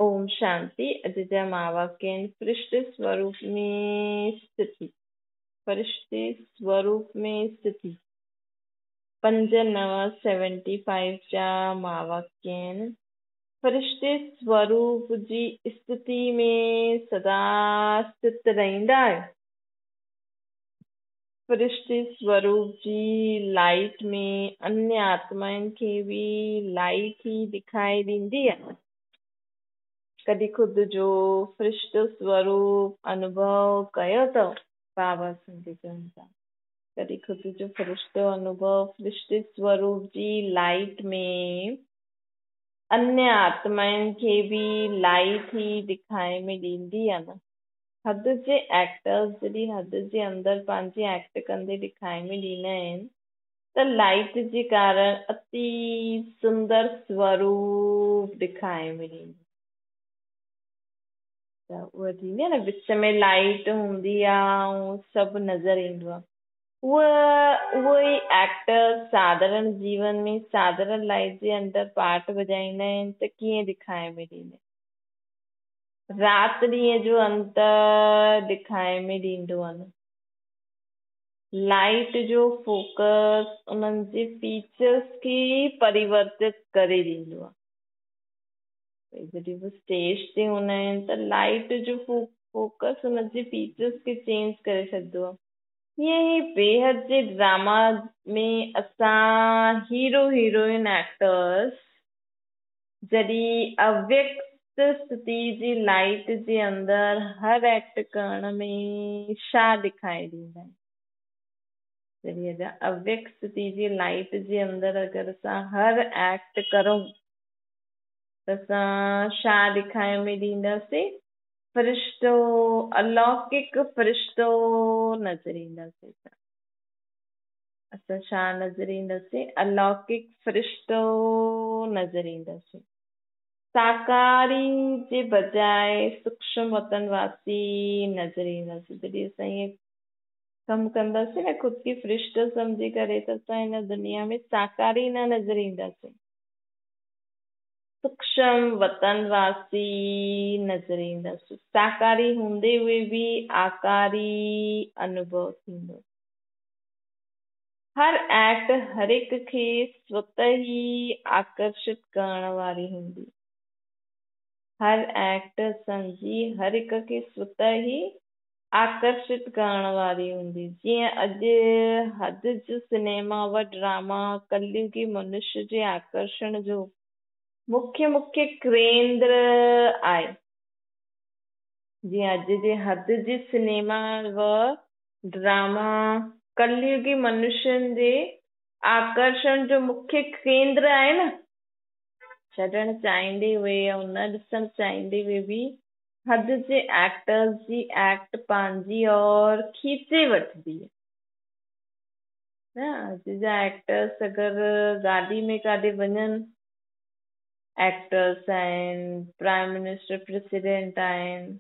ओम शांति। अजय मावा के परिष्कृत स्वरूप में स्थिति, परिष्कृत स्वरूप में स्थिति 5975 चा मावाक्यन परिष्कृत स्वरूप जी स्थिति में सदा स्थित रहंदा है। परिष्कृत स्वरूप जी लाइट में अन्य आत्माओं के भी लाइट ही दिखाई दींदी है। कभी खुद जो फरिश्त स्वरूप अनुभव कयो तो बाबा सिंधी चवनि था, कभी खुद जो फरिश्त अनुभव फरिश्त स्वरूप जी लाइट में अन्य आत्माउनि खे भी लाइट ही दिखाई में ॾींदी आहे न। हद जे एक्टर्स जॾहिं हद जे अंदरि पंहिंजी एक्ट कंदे दिखाई में ॾींदा आहिनि त लाइट जे कारण अति सुंदर स्वरूप दिखाई में ॾींदो। त उहा थींदी आहे न, विच में लाइट हूंदी आहे ऐं सभु नज़र ईंदो आहे। उहो ई एक्टर साधारण जीवन में साधारण लाइफ जे अंदरि पार्ट वॼाईंदा आहिनि त कीअं दिखाई में ॾींदा। राति ॾींहं जो अंतर दिखाई में ॾींदो आहे न। लाइट जो फोकस उन्हनि जे फीचर्स खे परिवर्तित करे ॾींदो आहे। जॾहिं वो स्टेज ते हूंदा आहिनि त लाइट जो फोकस उन जे फीचर्स खे चेंज करे छॾींदो आहे। हीअं ई बेहद जे ड्रामा में असां हीरो हीरोइन एक्टर्स जॾहिं अव्यक्त स्थिति जी लाइट जे अंदरि हर एक्ट करण में छा दिखाई ॾींदा आहिनि। जॾहिं अव्यक्त स्थिति जी लाइट जे अंदरि अगरि असां हर एक्ट करूं त असां छा दिखाई में ॾींदासीं। फरिश्तो, अलौकिक फरिश्तो नज़र ईंदासीं। असां छा नज़र ईंदासीं? अलौकिक फरिश्तो नज़र ईंदासीं। साकारी जे बजाए सूक्ष्म वतनवासी नज़र ईंदासीं। जॾहिं असां ईअं कमु कंदासीं न ख़ुदि खे फरिश्तो सम्झी करे त असां हिन दुनिया में साकारी न नज़र ईंदासीं, सूक्ष्म वतनवासी नज़र ईंदासीं। साकारी हूंदे हुए बि आकारी अनुभव थींदो। हर एक्ट हर एक खे स्वतः ही आकर्षित करण वारी हूंदी। हर एक्ट समझी हर एक खे स्वतः ही आकर्षित करण वारी हूंदी। जीअं अॼु हद जो सिनेमा व ड्रामा कलयुगी मनुष्य जे आकर्षण जो मुख्य केंद्र आहे। जीअं अॼु जे हद जे सिनेमा व ड्रामा कलयुगी मनुष्यनि जे आकर्षण जो मुख्य केंद्र आहे न। छॾणु चाहींदे हुए या न ॾिसणु चाहींदे हुए बि हद जे एक्टर्स जी एक्ट पंहिंजी और खीचे वठंदी आहे। अॼु जा एक्टर्स अगरि गाॾी में काॾे वञनि, एक्टर्स आहिनि, प्राइम मिनिस्टर, प्रेसिडेंट आहिनि,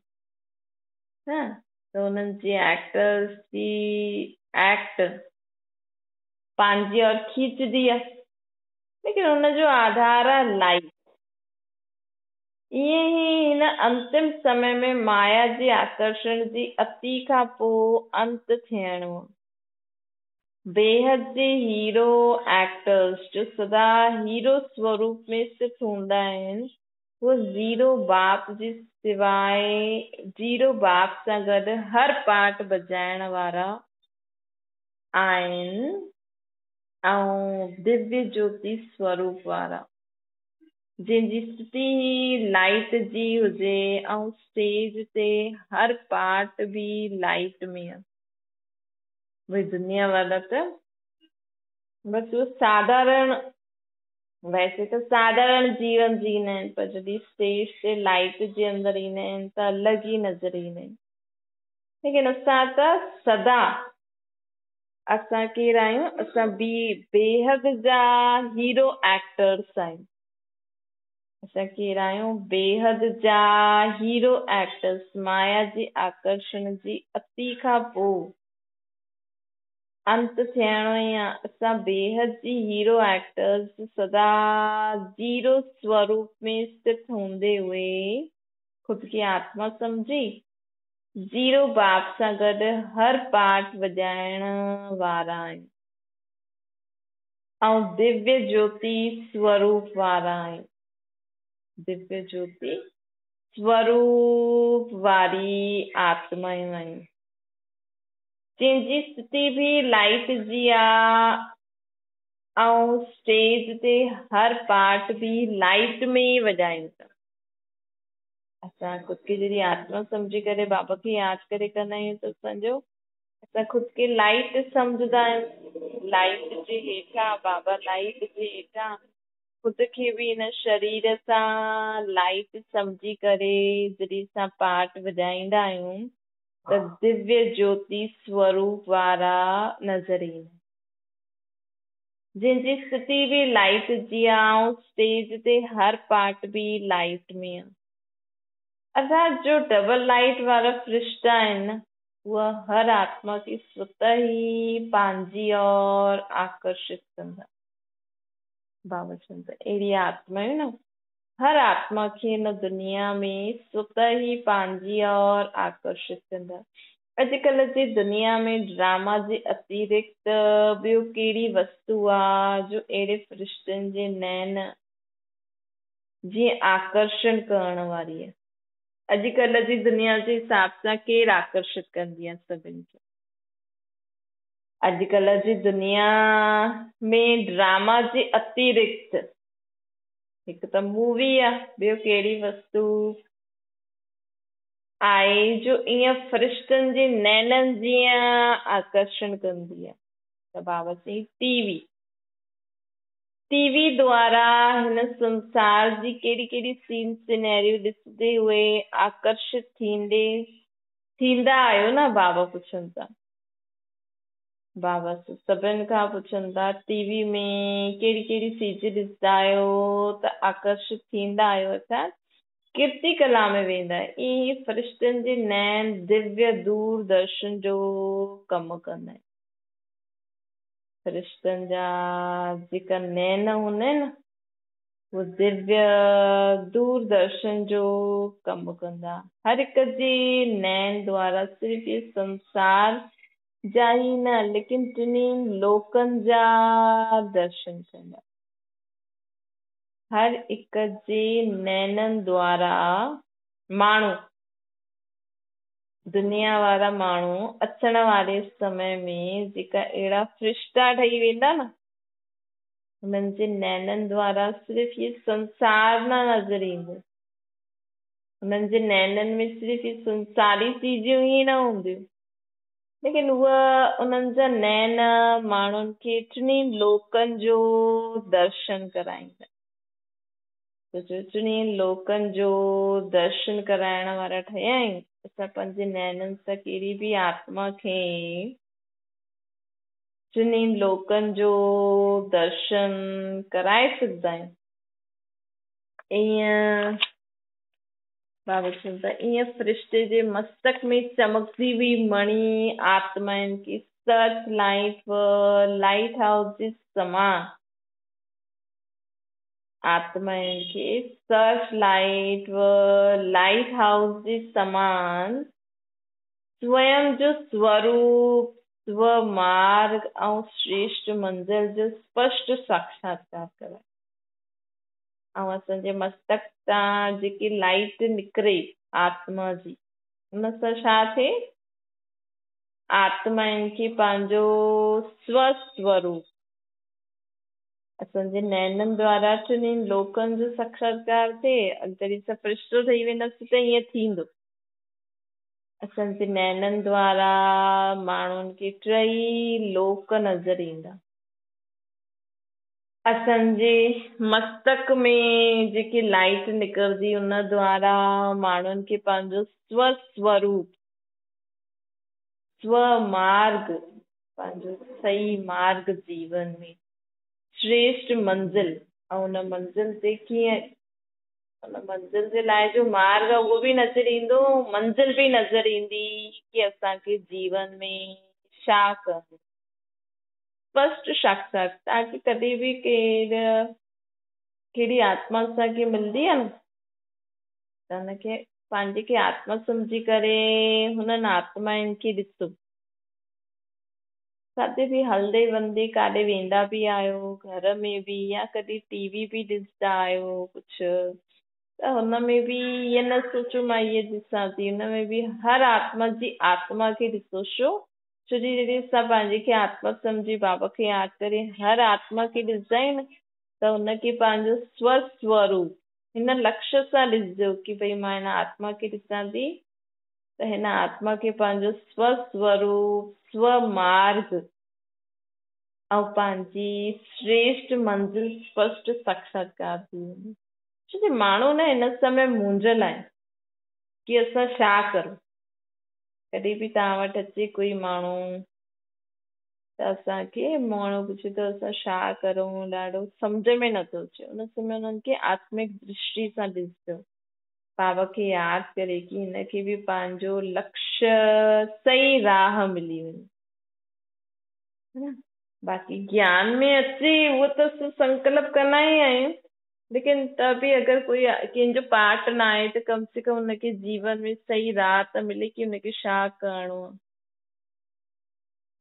त उन्हनि जी एक्टर्स जी एक्ट पंहिंजी और खींचदी आहे, लेकिन हुनजो आधार आहे लाइट। ईअं ई हिन अंतिम समय में माया जे आकर्षण जी अति खां पोइ अंत थियणो। बेहद जे हीरो एक्टर्स जो सदा हीरो स्वरूप में स्थित हूंदा आहिनि। वो जीरो बाप जे सिवाय जीरो बाप सां गॾु हर पार्ट बजाइण वारा आहिनि ऐं दिव्य ज्योति स्वरूप वारा, जंहिंजी स्थिति लाइट जी हुजे ऐं स्टेज ते हर पार्ट बि लाइट में आहे। भई दुनिया वारा त बसि उहो साधारण, वैसे त साधारण जीवन जींदा आहिनि, पर जॾहिं स्टेज ते लाइट जे अंदरि ईंदा आहिनि त अलॻि ई नज़र ईंदा आहिनि। लेकिन असां त सदा असां केरु आहियूं? असां बेहद जा हीरो एक्टर्स आहियूं। असां केरु आहियूं? बेहद जा हीरो एक्टर्स। माया जे आकर्षण जी अति खां पोइ अंत थियणो ई आहे। असां बेहद जी हीरो एक्टर्स सदा जीरो स्वरूप में स्थित हूंदे हुए खुद की आत्मा समझी जीरो बाप सां गॾु हर पार्ट वॼाइण वारा आहियूं ऐं दिव्य ज्योति स्वरूप वारा आहियूं। दिव्य ज्योति स्वरूप वारी आत्मायूं आहियूं जंहिंजी स्थिति बि लाइट जी आहे ऐं स्टेज ते हर पार्ट बि लाइट में ई वॼायूं था। असां खुद खे जॾहिं आत्मा सम्झी करे बाबा खे यादि करे कंदा आहियूं त असांजो असां खुद खे लाइट सम्झंदा आहियूं। लाइट जे हेठां बाबा लाइट जे हेठां खुद खे बि हिन शरीर सां लाइट सम्झी करे जॾहिं असां पाठ वॼाईंदा आहियूं त दिव्य ज्योति स्वरूप वारा नज़र ईंदा जंहिंजी स्थिति बि लाइट जी आहे ऐं स्टेज ते हर पार्ट बि लाइट में आहे। अर्थात जो डबल लाइट वारा फरिश्ता आहिनि न उहा हर आत्मा खे स्वतः ई पंहिंजी और आकर्षित कंदा। बाबा चवनि था अहिड़ी आत्मायूं न हर आत्मा खे हिन दुनिया में स्वतः ई पंहिंजी और आकर्षित कंदा। अॼुकल्ह जी दुनिया में ड्रामा जे अतिरिक्त ॿियो कहिड़ी वस्तु आहे जो अहिड़े फरिश्तनि जे नैन जीअं आकर्षण करण वारी आहे। अॼुकल्ह जी दुनिया जे हिसाब सां केरु आकर्षित कंदी आहे सभिनि खे। अॼुकल्ह जी दुनिया में ड्रामा जे अतिरिक्त हिकु त मूवी आहे ॿियो कहिड़ी वस्तु आहे जो ईअं फरिश्तनि जे नैननि जीअं आकर्षण कंदी आहे। त बाबा चई टीवी द्वारा हिन संसार जी कहिड़ी कहिड़ी सीन सिनेरियो ॾिसंदे हुए आकर्षित थींदा आहियो न बाबा पुछनि था। बाबा सभिनि खां पुछनि था टीवी में कहिड़ी कहिड़ी चीज ॾिसंदा आहियो त आकर्षित थींदा आहियो अर्थात कीर्ति कला में वेंदा आहियो। इहे फरिश्तनि जे नैन दिव्य दूरदर्शन जो कमु कंदा आहिनि। फरिश्तनि जा जेका नैन हूंदा आहिनि न उहे दिव्य दूरदर्शन जो कमु कंदा। हर हिक जी नैन द्वारा सिर्फ़ ये संसार जा ई न लेकिन टिनी लोकनि जा दर्शन कंदा। हर हिक जे नैननि द्वारा माण्हू दुनिया वारा माण्हू अचण वारे समय में जेका अहिड़ा फरिश्ता ठही वेंदा न हुननि जे नैननि द्वारा सिर्फ़ ये संसार न नज़र ईंदो। हुननि जे नैननि में सिर्फ़ ये संसारी चीजूं ई न हूंदियूं लेकिन उन्हनि जा नैन माण्हुनि खे टिनी लोकनि जो दर्शन कराईंदा। टिनी लोकनि जो दर्शन कराइण वारा ठहिया आहियूं। असां पंहिंजे नैननि सां कहिड़ी बि आत्मा खे टिनी लोकनि जो दर्शन कराए सघंदा आहियूं। ईअं बाबा चवनि था ईअं फरिश्ते जे मस्तक में चमकदी हुई मणी आत्माउनि खे सर्च लाइट हाउस जे समान आत्माउनि खे सर्च लाइट हाउस जे समान स्वयं जो स्वरूप स्व मार्ग ऐं श्रेष्ठ मंज़िल जो स्पष्ट साक्षात्कार कराए। ऐं असांजे मस्तक तां जेकी लाइट निकिरे आत्मा जी हुन सां छा थिए आत्माउनि खे पंहिंजो स्वस्वरूप असांजे नैननि द्वारा टिनी लोकनि जो साक्षात्कार थिए। अगरि असां फरिश्तो ठही वेंदासीं त ईअं थींदो। असांजे नैननि द्वारा माण्हुनि खे टई लोक नज़र ईंदा। असांजे मस्तक में जेकी लाइट निकिरंदी उन द्वारा माण्हुनि खे पंहिंजो स्वस्वरूप स्व मार्ग पंहिंजो सही मार्ग जीवन में श्रेष्ठ मंज़िल ऐं हुन मंज़िल ते कीअं हुन मंज़िल जे लाइ जो मार्ग आहे उहो बि नज़र ईंदो मंज़िल बि नज़र ईंदी कि असांखे जीवन में छा करिणो स्पष्ट साक्षात्कार की कॾहिं बि कहिड़ी आत्मा असांखे मिलंदी आहे न त हुनखे पंहिंजे खे आत्मा सम्झी करे हुननि आत्माउनि खे ॾिसो, किथे बि हलंदे वलंदे काॾे वेंदा बि आहियो घर में बि या कॾहिं टीवी बि ॾिसंदा आहियो कुझु त हुनमें बि ईअं न सोचो मां इहे ॾिसां थी, हुनमें बि हर आत्मा जी आत्मा खे ॾिसो। छो जी जॾहिं असां पंहिंजे खे आत्मा सम्झी बाबा खे यादि करे हर आत्मा खे ॾिसंदा आहियूं न त हुनखे पंहिंजो स्वरूप हिन लक्ष्य सां ॾिसजो की भई मां हिन आत्मा खे ॾिसां थी त हिन आत्मा खे पंहिंजो स्वरूप स्वमार्ग ऐं पंहिंजी श्रेष्ठ मंज़िल स्पष्ट साक्षात्कार थी वेंदी। छो कि माण्हू न हिन समय मुंझल आहे कि असां छा करूं। कॾहिं बि तव्हां वटि अचे कोई माण्हू त असांखे माण्हू पुछे त असां छा करूं, ॾाढो सम्झ में नथो अचे, उन समय हुननि खे आत्मिक दृष्टि सां ॾिसजो, बाबा खे यादि करे कि हिनखे बि पंहिंजो लक्ष्य सही राह मिली वञे। बाक़ी ज्ञान में अचे उहो त असां संकल्प कंदा ई आहियूं, लेकिन त बि अगरि कोई कंहिंजो पाठ न आहे त कम से कम हुनखे जीवन में सही राह त मिले कि हुनखे छा करिणो आहे।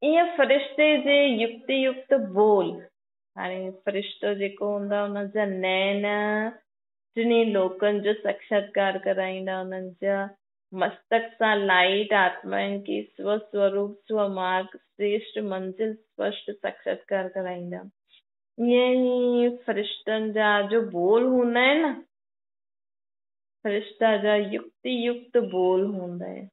ईअं फ़रिश्ते जे युक्ति युक्त बोल, हाणे फ़रिश्तो जेको हूंदा हुनजा नैन टिनी लोकनि जो साक्षात्कार कराईंदा, हुननि जा मस्तक सां लाइट आत्माउनि खे स्वस्वरूप स्वमार्ग श्रेष्ठ मंज़िल स्पष्ट साक्षात्कार कराईंदा। ईअं ई फ़रिश्तनि जा जो बोल हूंदा आहिनि न, फ़रिश्ता जा युक्ति युक्त बोल हूंदा आहिनि,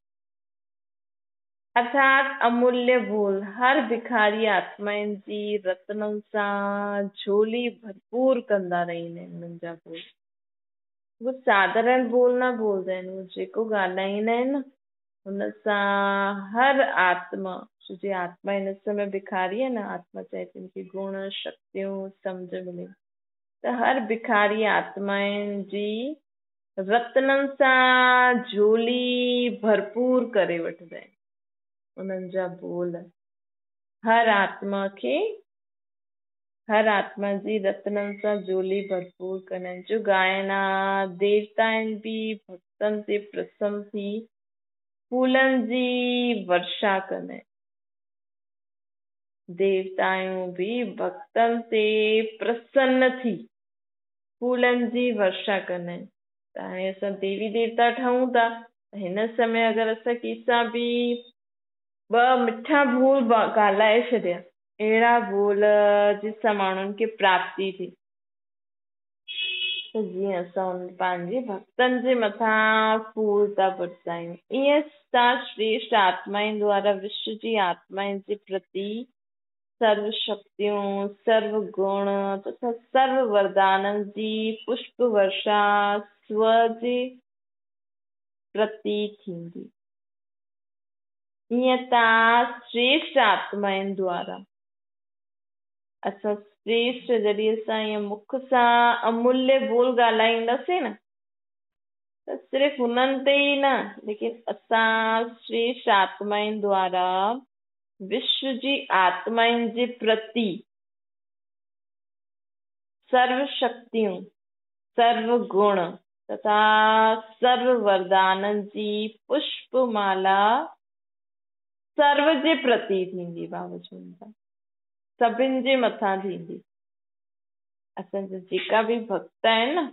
अर्थात अमूल्य बोल हर भिखारी आत्माउनि जी रत्ननि सां झोली भरपूर कंदा रहंदा आहिनि। हुननि जा बोल वो साधारण बोल न बोलंदा आहिनि, वो जेको ॻाल्हाईंदा आहिनि न हुन सां हर आत्मा, छो जी आत्मा हिन समय भिखारी आहे न, आत्मा चाहे तिनखे गुण शक्तियूं सम्झ मिले, त हर भिखारी आत्माउनि जी रत्ननि सां झोली भरपूर करे वठंदा आहिनि। उन्हनि जा बोल हर आत्मा खे, हर आत्मा जी रत्ननि सां झोली भरपूर कंदा आहिनि। जो ॻाइना देवता आहिनि बि भक्तनि ते प्रसन्न थी फूलनि जी वर्षा कंदा आहिनि। देवताऊं बि भक्तनि ते प्रसन्न थी फूलनि जी वर्षा कंदा आहिनि। त हाणे असां देवी देवता ठहूं था, हिन समय अगरि असां कंहिंसां बि ॿ मिठा बोल ॻाल्हाए छॾिया, अहिड़ा बोल जंहिंसां माण्हुनि खे प्राप्ति थिए, त जीअं असां पंहिंजे भक्तनि जे मथां फूल था बरसायूं, ईअं तव्हां श्रेष्ठ आत्माउनि द्वारा विश्व जी आत्माउनि जे प्रति सर्व शक्तियूं, सर्व गुण तथा सर्व वरदाननि जी पुष्प वर्षा स्व जे प्रति थींदी। ईअं तव्हां श्रेष्ठ आत्माउनि द्वारा असां श्रेष्ठ, जॾहिं असां ईअं मुख सां अमूल्य बोल ॻाल्हाईंदासीं न त सिर्फ़ु हुननि ते ई न, लेकिन असां श्रेष्ठ आत्माउनि द्वारा विश्व जी आत्माउनि जे प्रति सर्व शक्तियूं, सर्व गुण तथा सर्व वरदाननि जी पुष्प माला सर्व जे प्रति थींदी। बाबा चवनि था सभिनि जे मथां थींदी। असांजा जेका बि भक्त आहिनि न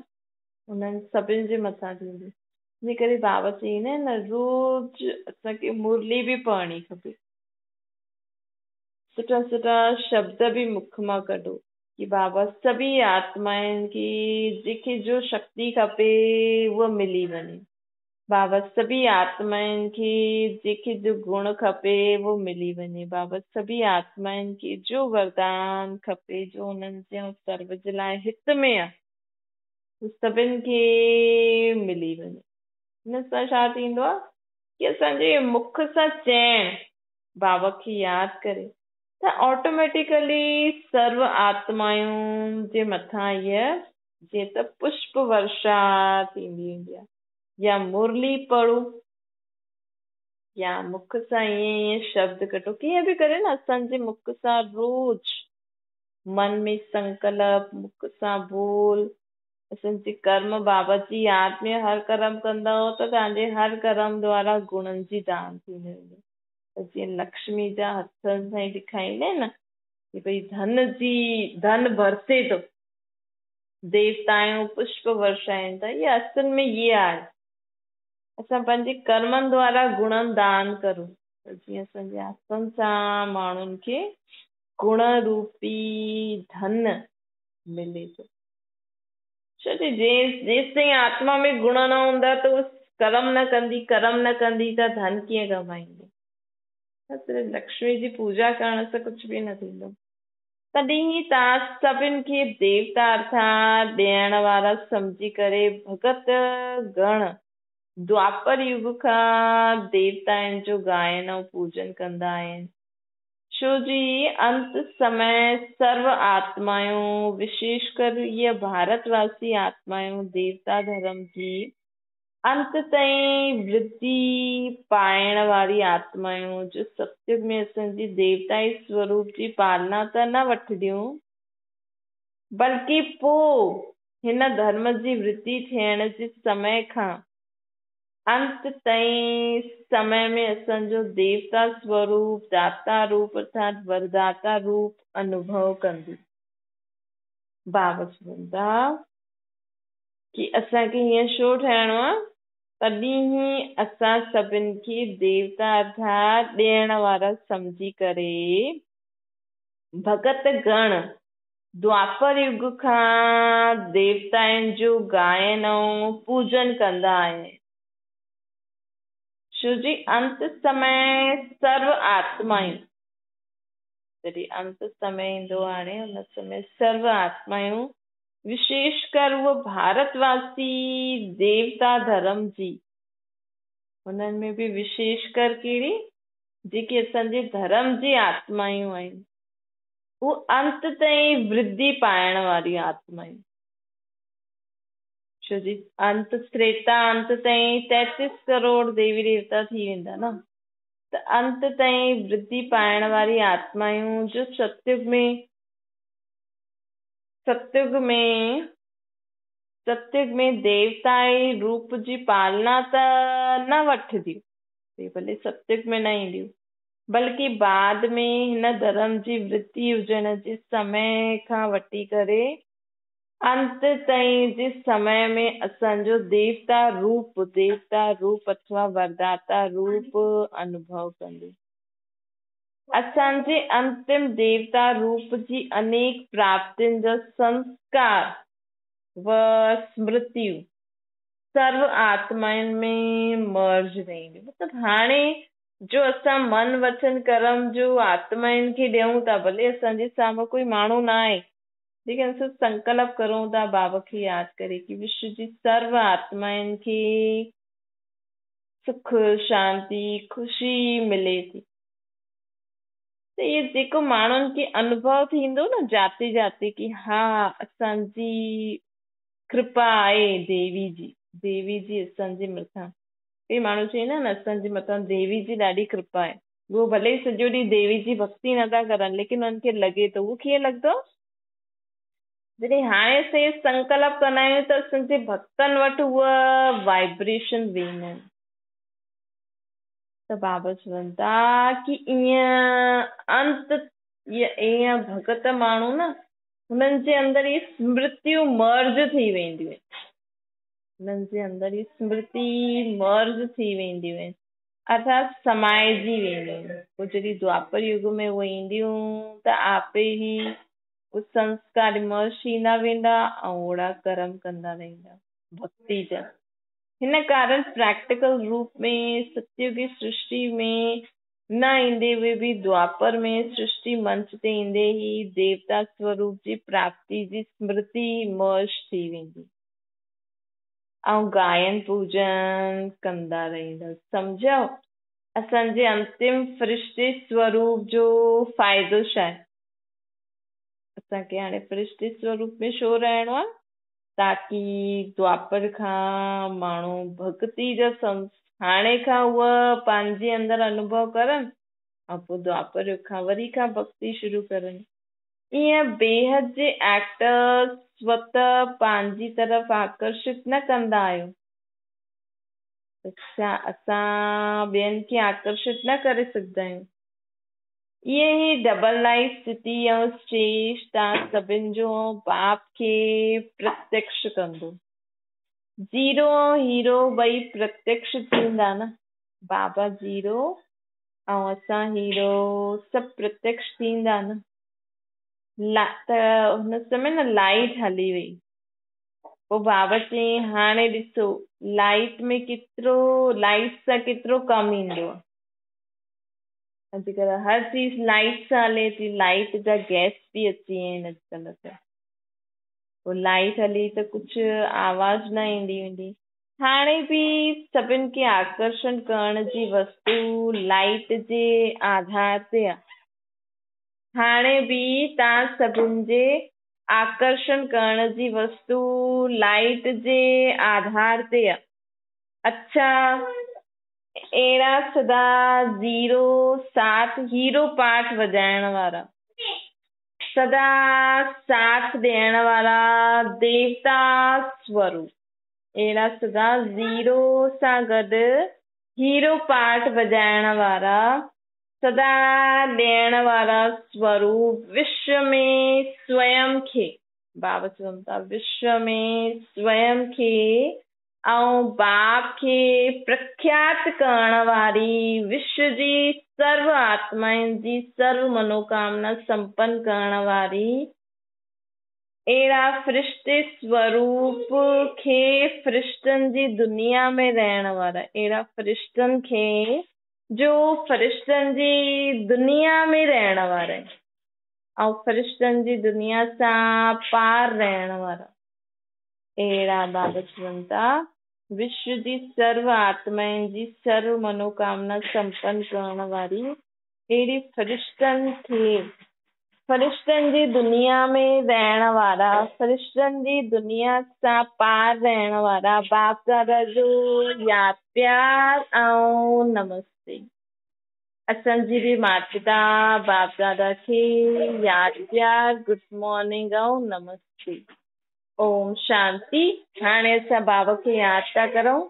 उन्हनि सभिनि जे मथां थींदी। इन करे बाबा चईंदा आहिनि न रोज़ असांखे मुरली बि पढ़णी खपे, सुठा सुठा शब्द बि मुख मां कढो कि बाबा सभी आत्माउनि खे जेके जो शक्ति खपे उहा मिली वञे, बाबा सभी आत्माउनि खे जेके जो गुण खपे वो मिली वञे, बाबा सभी आत्माउनि खे जो वरदान खपे जो हुननि जे सर्व जे लाइ हित में आहे उहो सभिनि खे मिली वञे। हिन सां छा थींदो आहे कि असांजे मुख सां चइण बाबा खे यादि करे त ऑटोमेटिकली सर्व आत्माउनि जे मथां इहा जीअं त पुष्प वर्षा थींदी वेंदी आहे। या मुरली पढ़ो या मुख सां ईअं शब्द कढो, कीअं बि करे न असांजे मुख सां रोज मन में संकल्प, मुख सां बोल, असांजे कर्म बाबत जी याद में हर कर्म कंदव त तव्हांजे हर कर्म द्वारा गुणनि जी दान थींदी वेंदी। त जीअं लक्ष्मी जा हथनि सां ई ॾेखारींदा आहिनि न कि भई धन बरसे थो, देवताऊं पुष्प वर्षाइनि था, ये असल में ये आहे असां पंहिंजे कर्मनि द्वारा गुणनि दान करूं त जीअं असांजे हथनि सां माण्हुनि खे गुण रूपी धन मिले थो। छो कि जेसिताईं आत्मा में गुण न हूंदा त उहो कर्म न कंदी त धन कीअं कमाईंदी। त सिर्फ़ु लक्ष्मी जी पूजा करण सां कुझु बि न थींदो। तॾहिं तव्हां सभिनि खे देवता अर्थात ॾियण वारा सम्झी करे भगत गण द्वापर युग खां देवताउनि जो गायन ऐं पूजन कंदा आहिनि। छो जी अंत समय सर्व आत्मायूं विशेषकर ये भारतवासी आत्मायूं देवता धर्म जी अंत ताईं वृद्धि पाइण वारी आत्मायूं जो सत्युग में असांजी देवताई स्वरूप जी पालना त न वठंदियूं, बल्कि पोइ हिन धर्म जी वृद्धि थियण जे समय खां अंत ताईं समय में असांजो देवता स्वरूप दाता रूप अर्थात वरदाता रूप अनुभव कंदी। बाबा चवंदा कि असांखे हीअं छो ठहिणो आहे, तॾहिं ई असां सभिनि खे देवता अर्थात ॾियण वारा सम्झी करे भगत गण द्वापर युग खां देवताउनि जो गायन ऐं पूजन कंदा आहिनि। छो जी अंत समय सर्व आत्मायूं, जॾहिं अंत समय ईंदो हाणे हुन समय सर्व आत्मायूं विशेषकर उहो भारतवासी देवता धर्म जी, हुननि में बि विशेषकर कहिड़ी, जेके असांजे धर्म जी आत्मायूं आहिनि, उहो अंत ताईं वृद्धि पाइण वारी आत्मायूं। छो जी अंत त्रेता अंत ताईं 33 करोड़ देवी देवता थी वेंदा न, त अंत ताईं वृद्धि पाइण वारी आत्मायूं जो सत्युग में देवताई रूप जी पालना त न वठंदियूं, भले सत्युग में न ईंदियूं, बल्कि बाद में हिन धर्म जी वृद्धि हुजण जे समय खां वठी करे अंत ताईं जे समय में असांजो देवता रूप अथवा वरदाता रूप अनुभव कंदी। असांजे अंतिम देवता रूप जी अनेक प्राप्तियुनि जा संस्कार व स्मृतियूं सर्व आत्माउनि में मर्ज रहंदियूं। मतिलबु हाणे जो असां मन वचन कर्म जो आत्माउनि खे ॾियूं था, भले असांजे साम्हूं कोई माण्हू न आहे, लेकिन असां संकल्प करूं था बाबा खे यादि करे कि विश्व जी सर्व आत्माउनि खे सुख शांति ख़ुशी मिले थी, त इहे जेको माण्हुनि खे अनुभव थींदो न जाते जाते कि हा असांजी कृपा आहे देवी जी असांजे मथां, कई माण्हू चवंदा आहिनि असांजे मथां देवी जी ॾाढी कृपा आहे, उहो भले सॼो ॾींहुं देवी जी भक्ति नथा करनि, लेकिन हुननि खे लॻे थो। उहो कीअं लॻंदो, जॾहिं हाणे असां संकल्प कंदा आहियूं त असांजे भक्तनि वटि उहा वाइब्रेशन वेंदा आहिनि। त बाबा चवनि था कि ईअं भगत माण्हू न, हुननि जे अंदर इहे स्मृतियूं मर्ज थी वेंदियूं आहिनि, अर्थात समाइजी वेंदियूं आहिनि। पोइ जॾहिं द्वापर युग में उहे ईंदियूं त आपे ई संस्कार मर्ज थींदा वेंदा ऐं ओड़ा कर्म कंदा वेंदा भक्ति जा। हिन कारण प्रैक्टिकल रूप में सत्युग की सृष्टि में न ईंदे हुए बि द्वापर में सृष्टि मंच ते ईंदे ही देवता स्वरूप जी प्राप्ति जी स्मृति मर्ज थी वेंदी ऐं गायन पूजन कंदा रहंदा। सम्झो असांजे अंतिम फ़रिश्ते स्वरूप जो फ़ाइदो छा आहे? असांखे हाणे फ़रिश्ते स्वरूप में छो रहणो आहे? ताकि द्वापर खां माण्हू भक्ति जा हाणे खां उहा पंहिंजे अंदरि अनुभव करनि ऐं पोइ द्वापर युग खां वरी खां भक्ति शुरू करनि। ईअं बेहद जे एक्टर्स स्वतः पंहिंजी तरफ़ आकर्षित न कंदा आहियो। असां ॿियनि खे आकर्षित न करे सघंदा आहियूं। ईअं ई डबल लाइफ स्थिति ऐं स्टेज तव्हां सभिनि जो बाप खे प्रत्यक्ष कंदो। जीरो ऐं हीरो ॿई प्रत्यक्ष थींदा न। बाबा जीरो ऐं असां हीरो सभु प्रत्यक्ष थींदा न। त हुन समय न लाइट हली वई। पोइ बाबा चयईं हाणे ॾिसो लाइट सां केतिरो कमु ईंदो आहे। अॼुकल्ह हर चीज लाइट सां हले थी। लाइट जा गैस बि अची विया आहिनि अॼुकल्ह त। पोइ लाइट हली त कुझु आवाज़ न ईंदी वेंदी। हाणे बि सभिनि खे आकर्षण करण जी वस्तु लाइट जे आधार ते आहे। हाणे बि तव्हां सभिनि जे आकर्षण करण जी वस्तु लाइट जे आधार ते आहे। अच्छा, अहिड़ा सदा ज़ीरो साथ हीरो पार्ट वॼाइण वारा, सदा साथ ॾियण वारा देवता स्वरूप, अहिड़ा सदा ज़ीरो सां गॾु हीरो पार्ट वॼाइण वारा, सदा ॾियण वारा स्वरूप विश्व में स्वयं खे, बाबा चवनि था विश्व में स्वयं खे ऐं बाप खे प्रख्यात करण वारी, विश्व जी सर्व आत्माउनि जी सर्व मनोकामना संपन्न करण वारी, अहिड़ा फ़रिश्ते स्वरूप खे फ़रिश्तनि जी दुनिया में रहण वारा, अहिड़ा फ़रिश्तनि खे जो फ़रिश्तनि जी दुनिया में रहण वारा आहिनि ऐं फ़रिश्तनि जी दुनिया सां पार रहण वारा, अहिड़ा बाबा चवनि था विश्व जी सर्व आत्माउनि जी सर्व मनोकामना संपन्न करण वारी अहिड़ी फ़रिश्तनि जी दुनिया में रहण वारा, फ़रिश्तनि जी दुनिया सां पार रहण वारा बाप दादा जो यादि प्यार ऐं नमस्ते। असांजी बि माता पिता बाप दादा खे यादि प्यार, गुड मॉर्निंग ऐं नमस्ते। ओम शांति। हाणे असां बाबा खे यादि था करूं।